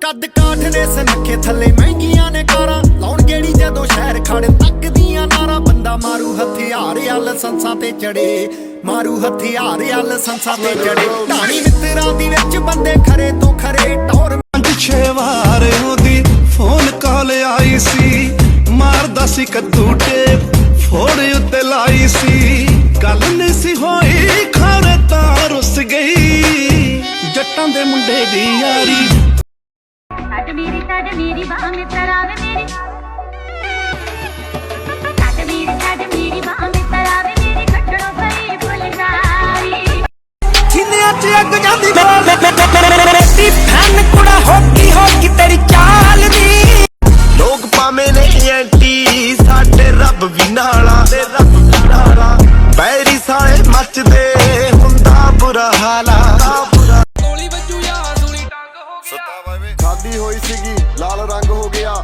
ਕੱਦ ਕਾਠ ਨੇ ਸਨੱਖੇ ਥੱਲੇ ਮਹਿੰਗੀਆਂ ਨੇ ਕਾਰਾਂ ਲਾਉਣ ਗੇੜੀ ਜਦੋਂ ਸ਼ਹਿਰ ਖੜ ਤੱਕਦੀਆਂ ਨਾਰਾ ਬੰਦਾ ਮਾਰੂ ਹਥਿਆਰ ਆ ਲਾਇਸੈਂਸਾਂ ਤੇ ਚੜੇ ਮਾਰੂ ਹਥਿਆਰ ਆ ਲਾਇਸੈਂਸਾਂ ਤੇ ਚੜੇ ਢਾਣੀ ਮਿੱਤਰਾਂ ਦੀ ਵਿੱਚ ਬੰਦੇ ਖਰੇ ਤੋਂ ਖਰੇ ਟੌਰ 5-6 ਵਾਰ ਉਹਦੀ ਫੋਨ ਕਾਲ ਆਈ ਸੀ ਮਾਰਦਾ ਸੀ ਕੱਦੂ ਟੇਪ ਫੋੜ ਉੱਤੇ ਲਾਈ ਸੀ ਗੱਲ ਨਹੀਂ ਸੀ ਹੋਈ ਖਰੇ ਤਾਂ ਰੁੱਸ ਗਈ ਜੱਟਾਂ ਦੇ ਮੁੰਡੇ ਦੀ ਯਾਰੀ ਛੱਡ ਮੇਰੀ ਬਾਹ ਮਿੱਤਰ ਆਵੇ ਮੇਰੀ ਛੱਡ ਮੇਰੀ ਬਾਹ ਮਿੱਤਰ ਆਵੇ ਮੇਰੀ ਕੱਟੜੋਂ ਭਰੀ ਫੁਲਕਾਰੀ ਸੀਨਿਆਂ 'ਚ ਅੱਗ ਜਾਂਦੀ ਮੇਰੀ ਫੈਨ ਕੁੜਾ ਹੋਕੀ ਤੇਰੀ ਚਾਲ ਦੀ ਲੋਕ ਭਾਵੇਂ ਨੇ ਐਂਟੀ ਸਾਡੇ ਰੱਬ ਵੀ ਨਾਲਾ ਤੇ ਰੱਬ ਵੀ ਨਾਲਾ ਬੈਰੀ ਸਾਲੇ ਮੱਚਦੇ ਹੁੰਦਾ ਬੁਰਾ ਹਾਲਾ ਗੋਲੀ ਵੱਜੂ ਯਾਰ ਸੂਲੀ ਟੰਗ ਹੋ ਗਿਆ ਖਾਦੀ ਹੋਈ ਸੀਗੀ ਲਾਲ ਰੰਗ ਹੋ ਗਿਆ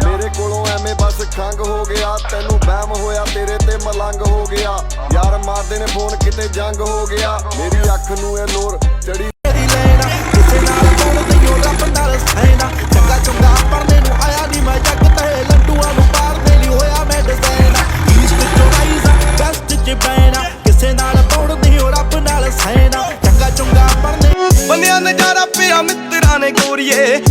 ਮੇਰੇ ਕੋਲੋਂ ਐਵੇਂ ਬਸ ਖੰਗ ਹੋ ਗਿਆ ਤੈਨੂੰ ਵਹਿਮ ਹੋਇਆ ਤੇਰੇ ਤੇ ਮਲੰਗ ਹੋ ਗਿਆ ਯਾਰ ਮਾਰਦੇ ਨੇ ਫੋਨ ਕਿਤੇ ਜੰਗ ਹੋ ਗਿਆ ਮੇਰੀ ਅੱਖ ਨੂੰ ਇਹ ਲੋਰ ਚੜੀ ਲੈਣਾ ਕਿਸੇ ਨਾਲ ਕੋਲ ਤੇ ਯੋ ਰੱਬ ਨਾਲ ਸੈਨਾ ਚੰਗਾ ਚੰਗਾ ਪਰਨੇ ਨੂੰ ਆਇਆ ਨਹੀਂ ਮੈਂ ਜੱਗ ਤੇ ਲੱਡੂਆਂ ਨੂੰ ਪਾਰਦੇ ਲਈ ਹੋਇਆ ਮੈਂ ਡਿਜ਼ਾਈਨ ਈਸਟ ਚੋਂ ਰਾਈਜ਼ਾ ਵੈਸਟ ਚ ਪੈਣਾ ਕਿਸੇ ਨਾਲ ਪੌੜ ਨਹੀਂ ਰੱਬ ਨਾਲ ਸੈਨਾ ਚੰਗਾ ਚੰਗਾ ਪਰਨੇ ਬੰਦਿਆਂ ਨਜ਼ਾਰਾ ਪਿਆ ਮਿੱਤਰਾਂ ਨੇ ਗੋਰੀਏ